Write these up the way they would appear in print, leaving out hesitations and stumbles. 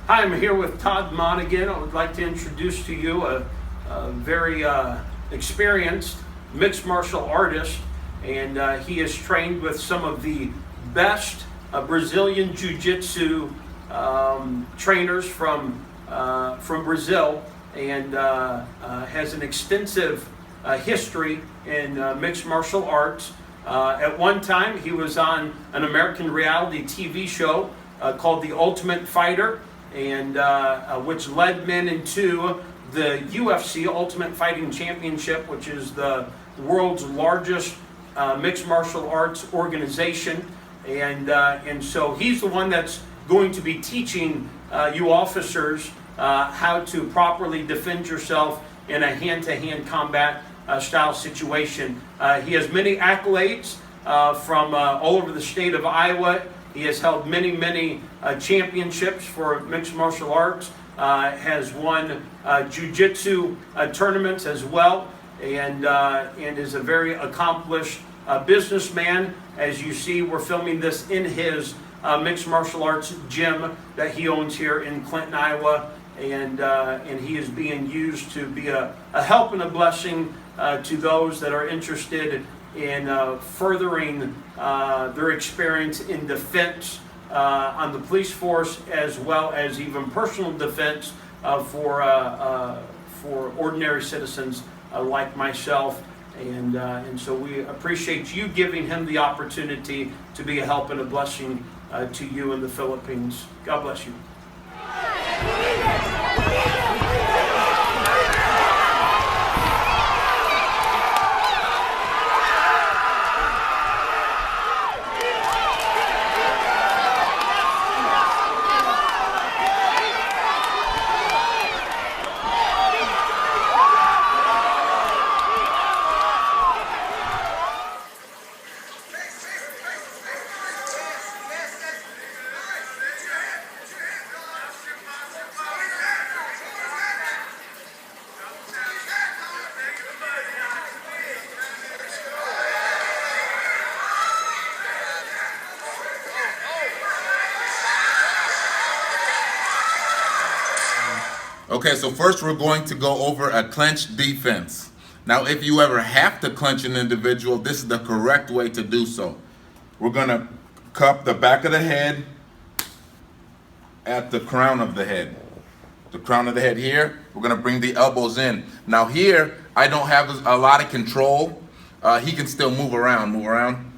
Hi, I'm here with Todd Monaghan. I would like to introduce to you a very experienced mixed martial artist, and he is trained with some of the best Brazilian Jiu-Jitsu trainers from Brazil, and has an extensive history in mixed martial arts. At one time, he was on an American reality TV show called The Ultimate Fighter, and which led men into the UFC Ultimate Fighting Championship, which is the world's largest mixed martial arts organization. And so he's the one that's going to be teaching you officers how to properly defend yourself in a hand-to-hand combat style situation. He has many accolades from all over the state of Iowa. He has held many championships for mixed martial arts, has won jiu-jitsu tournaments as well, and is a very accomplished businessman. As you see, we're filming this in his mixed martial arts gym that he owns here in Clinton, Iowa, and he is being used to be a help and a blessing to those that are interested in furthering their experience in defense on the police force, as well as even personal defense for ordinary citizens like myself. And so we appreciate you giving him the opportunity to be a help and a blessing to you in the Philippines. God bless you. Okay, so first we're going to go over a clinch defense. Now, if you ever have to clinch an individual, this is the correct way to do so. We're going to cup the back of the head at the crown of the head. The crown of the head here, we're going to bring the elbows in. Now here, I don't have a lot of control. He can still move around.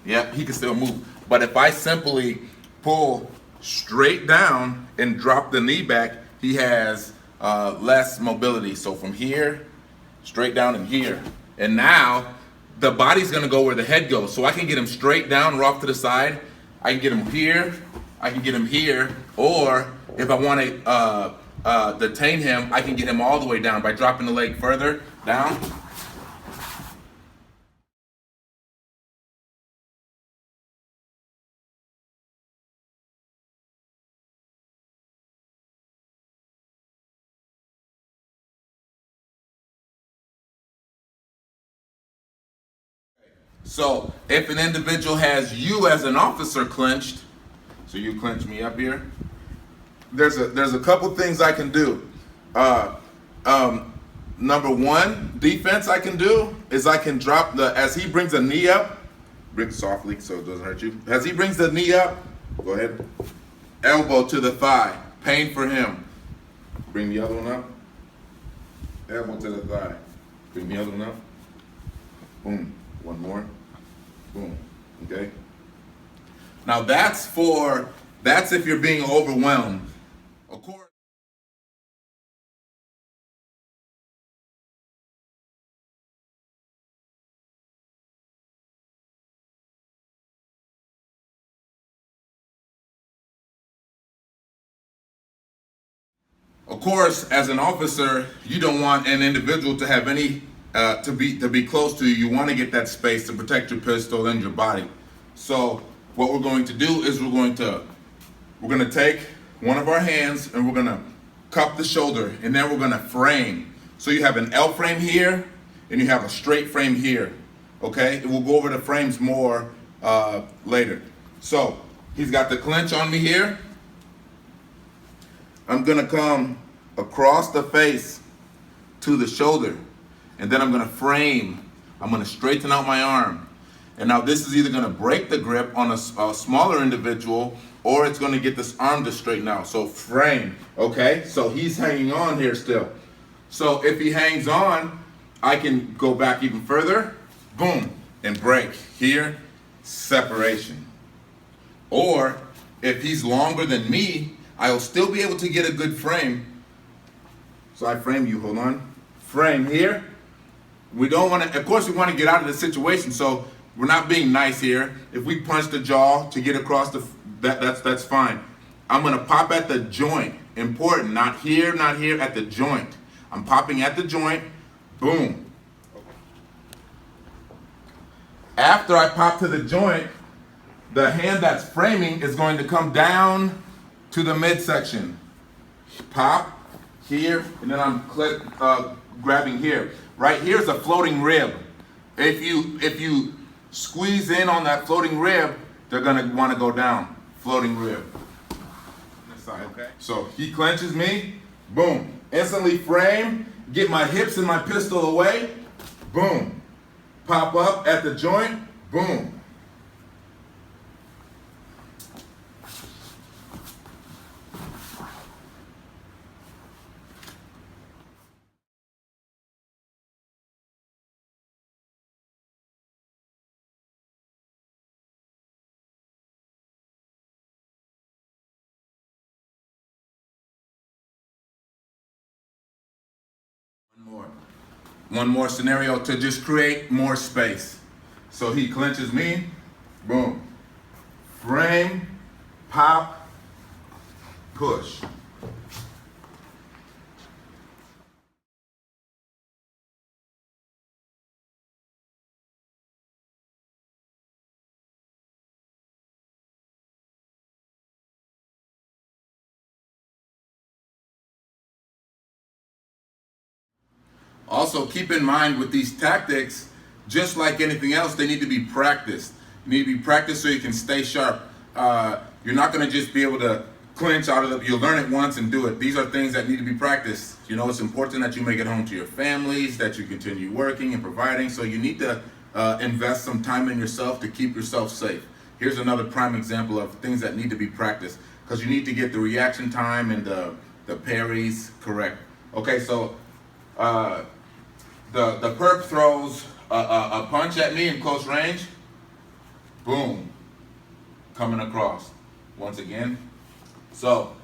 Yep, he can still move. But if I simply pull straight down and drop the knee back, he has less mobility. So from here, straight down and here. And now, the body's gonna go where the head goes. So I can get him straight down or off to the side. I can get him here, I can get him here, or if I wanna detain him, I can get him all the way down by dropping the leg further down. So if an individual has you as an officer clinched, so you clinch me up here, there's a couple things I can do. Number one defense I can do is I can drop as he brings a knee up, bring it softly so it doesn't hurt you. As he brings the knee up, go ahead, elbow to the thigh, pain for him. Bring the other one up, elbow to the thigh, bring the other one up, boom. One more. Boom. Okay? Now that's if you're being overwhelmed. Of course. Of course, as an officer, you don't want an individual to have any to be close to you. You want to get that space to protect your pistol and your body. So what we're going to do is we're going to take one of our hands and we're going to cup the shoulder, and then we're going to frame. So you have an L frame here and you have a straight frame here. Okay, we'll go over the frames more later. So he's got the clinch on me here. I'm gonna come across the face to the shoulder, and then I'm gonna frame. I'm gonna straighten out my arm. And now this is either gonna break the grip on a smaller individual, or it's gonna get this arm to straighten out. So frame, okay? So he's hanging on here still. So if he hangs on, I can go back even further, boom, and break. Here, separation. Or if he's longer than me, I'll still be able to get a good frame. So I frame you, hold on. Frame here. We don't want to, of course we want to get out of the situation, so we're not being nice here. If we punch the jaw to get across that's fine. I'm going to pop at the joint. Important, not here, at the joint. I'm popping at the joint, boom. After I pop to the joint, the hand that's framing is going to come down to the midsection. Pop here, and then I'm grabbing here. Right here is a floating rib. If you squeeze in on that floating rib, they're gonna want to go down. Floating rib. This side, okay. So he clenches me, boom. Instantly frame, get my hips and my pistol away, boom. Pop up at the joint, boom. One more scenario to just create more space. So he clenches me, boom. Frame, pop, push. Also, keep in mind with these tactics, just like anything else, they need to be practiced. You need to be practiced so you can stay sharp. You're not going to just be able to clinch out of the, you'll learn it once and do it. These are things that need to be practiced. You know, it's important that you make it home to your families, that you continue working and providing. So you need to invest some time in yourself to keep yourself safe. Here's another prime example of things that need to be practiced, because you need to get the reaction time and the parries correct. Okay, so the perp throws a punch at me in close range, boom, coming across. Once again, so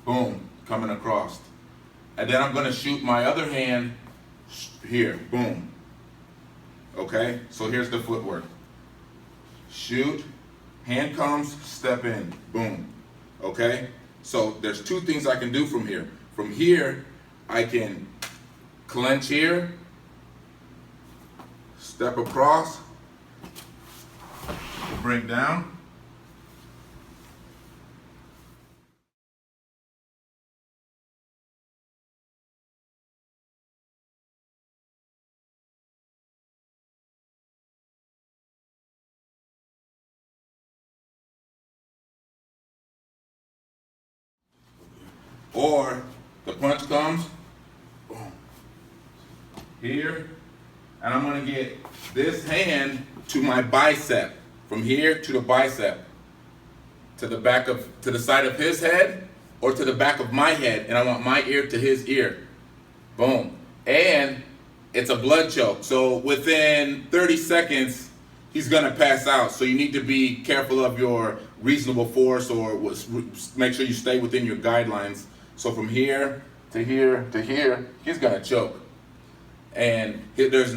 boom, coming across. And then I'm gonna shoot my other hand here, boom. Okay, so here's the footwork. Shoot, hand comes, step in, boom. Okay, so there's two things I can do from here. From here, I can clench here, step across, bring down. Or the punch comes, boom, here, and I'm gonna get this hand to my bicep, from here to the bicep, to the back of, to the side of his head, or to the back of my head, and I want my ear to his ear, boom. And it's a blood choke, so within 30 seconds, he's gonna pass out. So you need to be careful of your reasonable force, or make sure you stay within your guidelines. So from here to here to here, he's gonna choke. And there's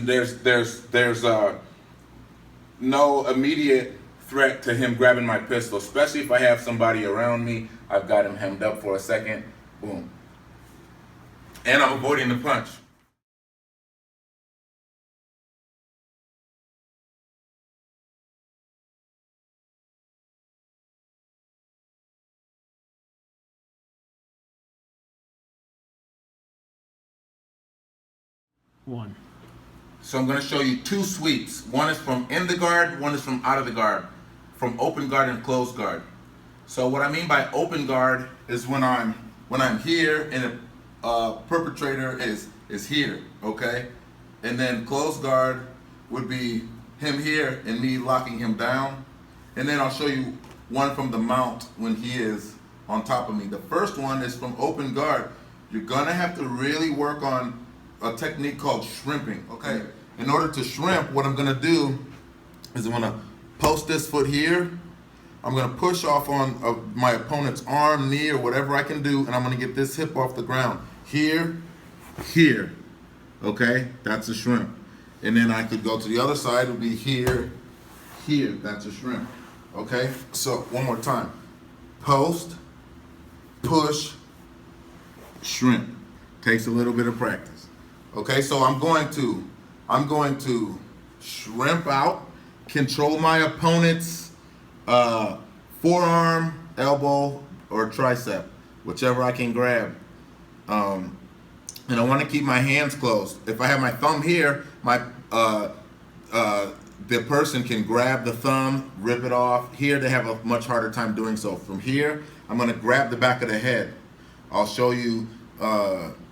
no immediate threat to him grabbing my pistol, especially if I have somebody around me. I've got him hemmed up for a second, boom. And I'm avoiding the punch. One. So I'm going to show you two sweeps. One is from in the guard, one is from out of the guard, from open guard and closed guard. So what I mean by open guard is when I'm when I'm here and the perpetrator is here, okay? And then close guard would be him here and me locking him down. And then I'll show you one from the mount when he is on top of me. The first one is from open guard. You're gonna have to really work on a technique called shrimping, okay? In order to shrimp, what I'm gonna do is I'm gonna post this foot here. I'm gonna push off on my opponent's arm, knee, or whatever I can do, and I'm gonna get this hip off the ground. Here, here, okay? That's a shrimp. And then I could go to the other side, it would be here, here, that's a shrimp, okay? So, one more time. Post, push, shrimp. Takes a little bit of practice. Okay, so I'm going to shrimp out, control my opponent's forearm, elbow, or tricep, whichever I can grab. And I want to keep my hands closed. If I have my thumb here, the person can grab the thumb, rip it off. Here they have a much harder time doing so. From here, I'm going to grab the back of the head. I'll show you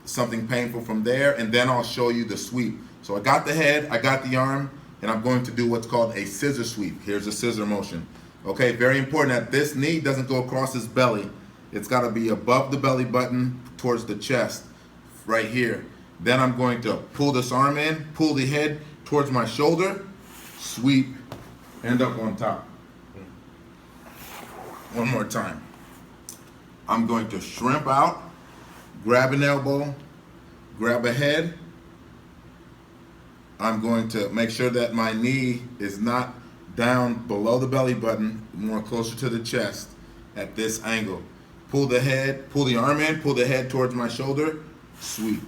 something painful from there, and then I'll show you the sweep. So I got the head, I got the arm, and I'm going to do what's called a scissor sweep. Here's a scissor motion. Okay, very important that this knee doesn't go across his belly. It's got to be above the belly button towards the chest, right here. Then I'm going to pull this arm in, pull the head towards my shoulder, sweep, end up on top. One more time. I'm going to shrimp out, grab an elbow, grab a head. I'm going to make sure that my knee is not down below the belly button, more closer to the chest at this angle. Pull the head, pull the arm in, pull the head towards my shoulder, sweep.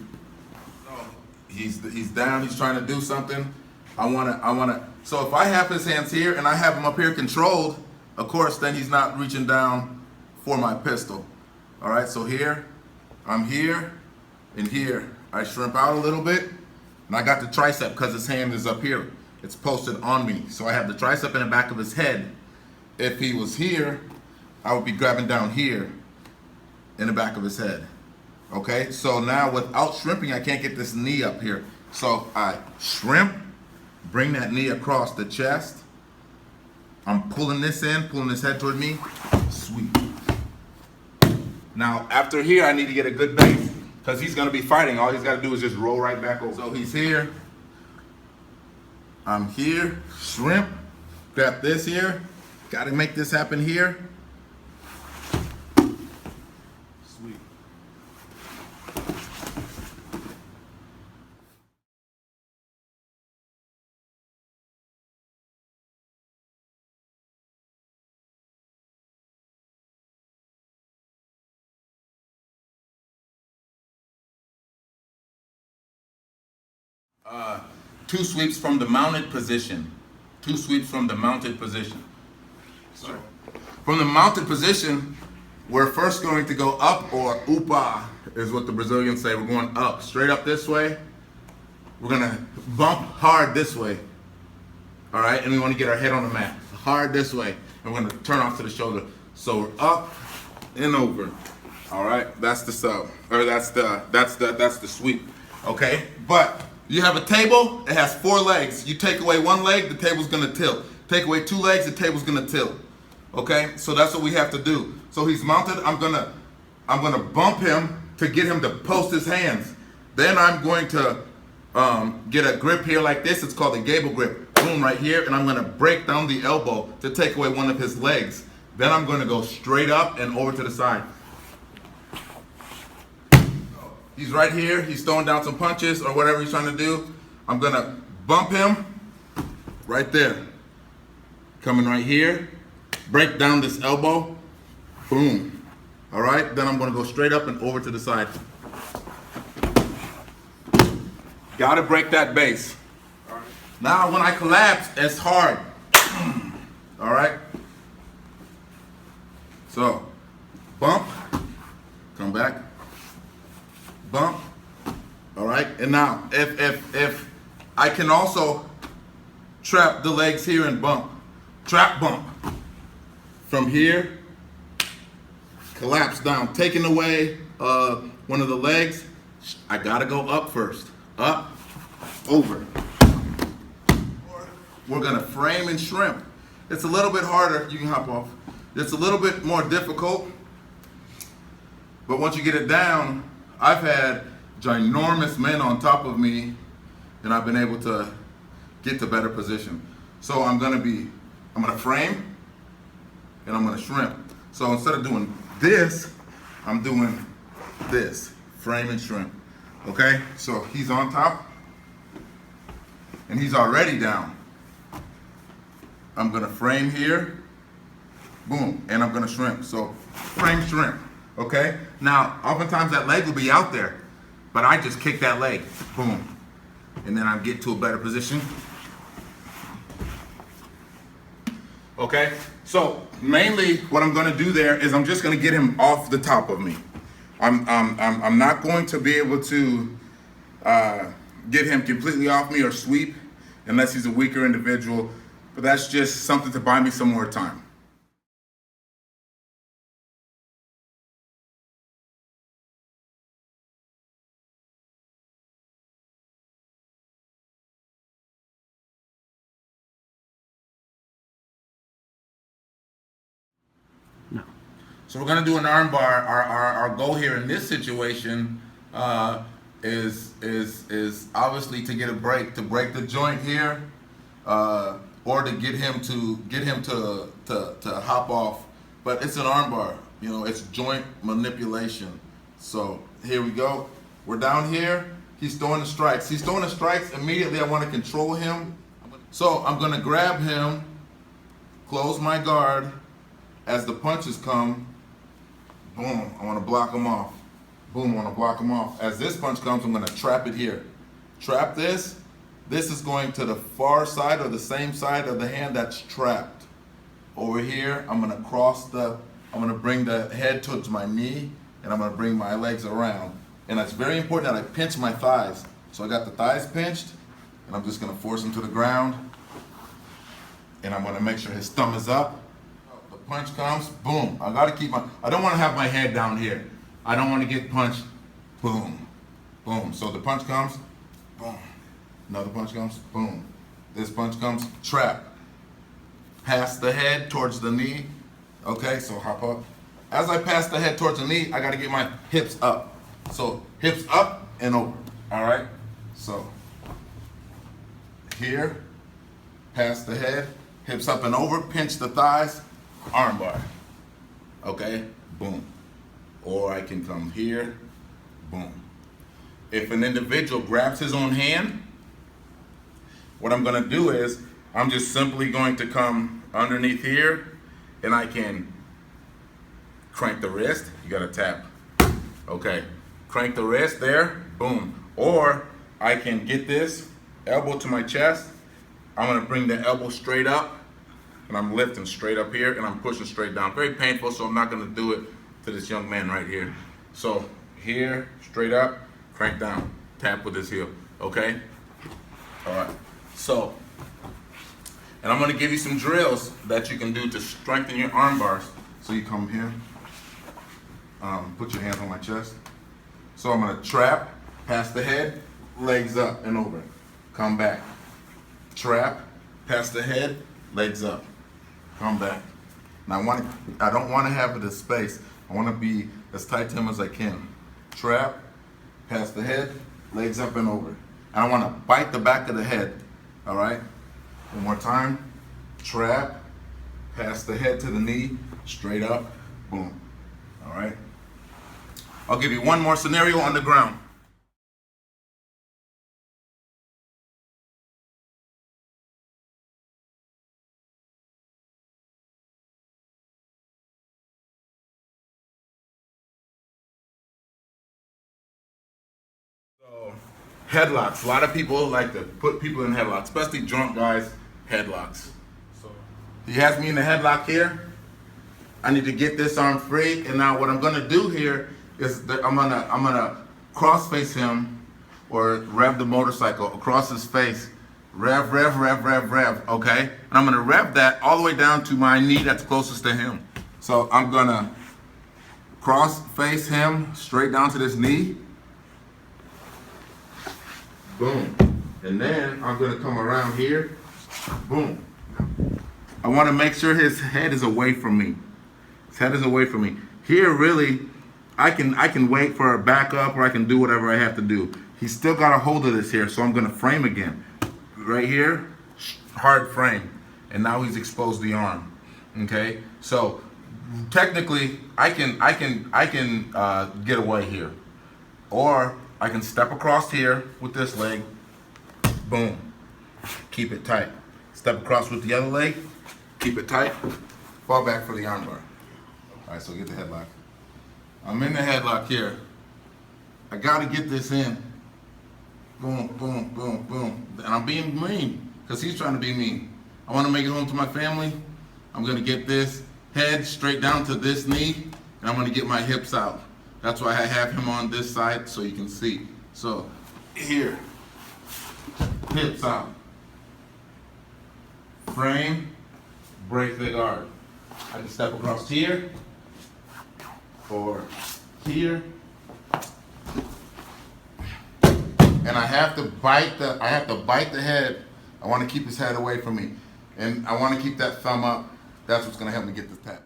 He's down, he's trying to do something. So if I have his hands here and I have him up here controlled, of course, then he's not reaching down for my pistol. All right, so here, I'm here, and here. I shrimp out a little bit, and I got the tricep because his hand is up here. It's posted on me. So I have the tricep in the back of his head. If he was here, I would be grabbing down here in the back of his head. Okay, so now without shrimping, I can't get this knee up here. So I shrimp, bring that knee across the chest. I'm pulling this in, pulling his head toward me, sweep. Now, after here, I need to get a good base because he's going to be fighting. All he's got to do is just roll right back over. So he's here. I'm here, shrimp, grab this here. Got to make this happen here. Sweep. Two sweeps from the mounted position. Two sweeps from the mounted position. So, from the mounted position, we're first going to go up, or upa is what the Brazilians say. We're going up, straight up this way. We're gonna bump hard this way. All right, and we want to get our head on the mat. Hard this way, and we're gonna turn off to the shoulder. So we're up and over. All right, that's the sub, or that's the sweep. Okay, but you have a table, it has 4 legs. You take away one leg, the table's gonna tilt. Take away 2 legs, the table's gonna tilt. Okay, so that's what we have to do. So he's mounted, I'm gonna bump him to get him to post his hands. Then I'm going to get a grip here like this, it's called a gable grip. Boom, right here, and I'm gonna break down the elbow to take away one of his legs. Then I'm gonna go straight up and over to the side. He's right here, he's throwing down some punches or whatever he's trying to do. I'm gonna bump him right there. Coming right here, break down this elbow, boom. All right, then I'm gonna go straight up and over to the side. Gotta break that base. All right. Now when I collapse, it's hard. All right? So, bump, come back. Bump, all right? And now, if I can also trap the legs here and bump. Trap, bump. From here, collapse down, taking away one of the legs, I gotta go up first. Up, over. We're gonna frame and shrimp. It's a little bit harder. You can hop off. It's a little bit more difficult, but once you get it down, I've had ginormous men on top of me, and I've been able to get to better position. So I'm gonna frame, and I'm gonna shrimp. So instead of doing this, I'm doing this, frame and shrimp. Okay, so he's on top, and he's already down. I'm gonna frame here, boom, and I'm gonna shrimp. So frame, shrimp, okay? Now, oftentimes that leg will be out there, but I just kick that leg, boom, and then I get to a better position. Okay, so mainly what I'm gonna do there is I'm just gonna get him off the top of me. I'm not going to be able to get him completely off me or sweep unless he's a weaker individual, but that's just something to buy me some more time. So we're gonna do an arm bar. Our goal here in this situation is obviously to get a break, to break the joint here, or to get him to hop off. But it's an arm bar, you know, it's joint manipulation. So here we go. We're down here. He's throwing the strikes. He's throwing the strikes. Immediately I want to control him. So I'm gonna grab him, close my guard. As the punches come, boom, I want to block them off. Boom, I want to block them off. As this punch comes, I'm going to trap it here. Trap this. This is going to the far side or the same side of the hand that's trapped. Over here, I'm going to bring the head towards my knee, and I'm going to bring my legs around. And it's very important that I pinch my thighs. So I got the thighs pinched, and I'm just going to force him to the ground. And I'm going to make sure his thumb is up. Punch comes, boom. I don't want to have my head down here. I don't want to get punched, boom, boom. So the punch comes, boom. Another punch comes, boom. This punch comes, trap. Pass the head towards the knee. Okay, so hop up. As I pass the head towards the knee, I got to get my hips up. So hips up and over, all right? So here, pass the head, hips up and over, pinch the thighs, arm bar, okay, boom. Or I can come here, boom. If an individual grabs his own hand, what I'm gonna do is, I'm just simply going to come underneath here, and I can crank the wrist, you gotta tap, okay. Crank the wrist there, boom. Or I can get this elbow to my chest, I'm gonna bring the elbow straight up, and I'm lifting straight up here, and I'm pushing straight down. Very painful, so I'm not gonna do it to this young man right here. So here, straight up, crank down, tap with his heel, okay? All right, so, and I'm gonna give you some drills that you can do to strengthen your arm bars. So you come here, put your hands on my chest. So I'm gonna trap, pass the head, legs up and over, come back. Trap, pass the head, legs up. Come back. Now I don't want to have it as space. I want to be as tight to him as I can. Trap, pass the head, legs up and over. And I want to bite the back of the head. All right? One more time. Trap, pass the head to the knee, straight up, boom. All right? I'll give you one more scenario on the ground. So, headlocks. A lot of people like to put people in headlocks, especially drunk guys, headlocks. So he has me in the headlock here. I need to get this arm free, and now what I'm gonna do here is that I'm gonna cross face him, or rev the motorcycle across his face. Rev, rev, rev, rev, rev, okay? And I'm gonna rev that all the way down to my knee that's closest to him. So I'm gonna cross face him straight down to this knee. Boom. And then I'm gonna come around here. Boom. I want to make sure his head is away from me. His head is away from me. Here, really, I can wait for a backup, or I can do whatever I have to do. He's still got a hold of this here, so I'm gonna frame again. Right here, hard frame, and now he's exposed the arm. Okay, so technically, I can get away here, or I can step across here with this leg. Boom, keep it tight. Step across with the other leg, keep it tight. Fall back for the arm bar. All right, so get the headlock. I'm in the headlock here. I gotta get this in. Boom, boom, boom, boom. And I'm being mean, because he's trying to be mean. I wanna make it home to my family. I'm gonna get this head straight down to this knee, and I'm gonna get my hips out. That's why I have him on this side, so you can see. So, here, hips out. Frame, break the guard. I can step across here, or here, and I have to bite the head. I want to keep his head away from me, and I want to keep that thumb up. That's what's going to help me get this tap.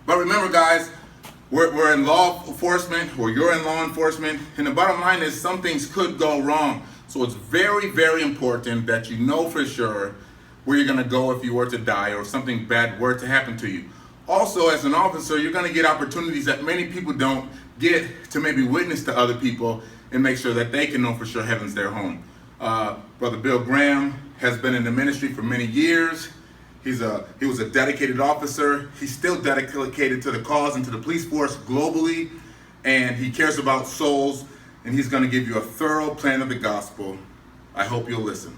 But remember, guys, we're in law enforcement, or you're in law enforcement, and the bottom line is some things could go wrong. So it's very, very important that you know for sure where you're gonna go if you were to die or something bad were to happen to you. Also, as an officer, you're gonna get opportunities that many people don't get to maybe witness to other people and make sure that they can know for sure heaven's their home. Brother Bill Graham has been in the ministry for many years. He was a dedicated officer. He's still dedicated to the cause and to the police force globally, and he cares about souls, and he's going to give you a thorough plan of the gospel. I hope you'll listen.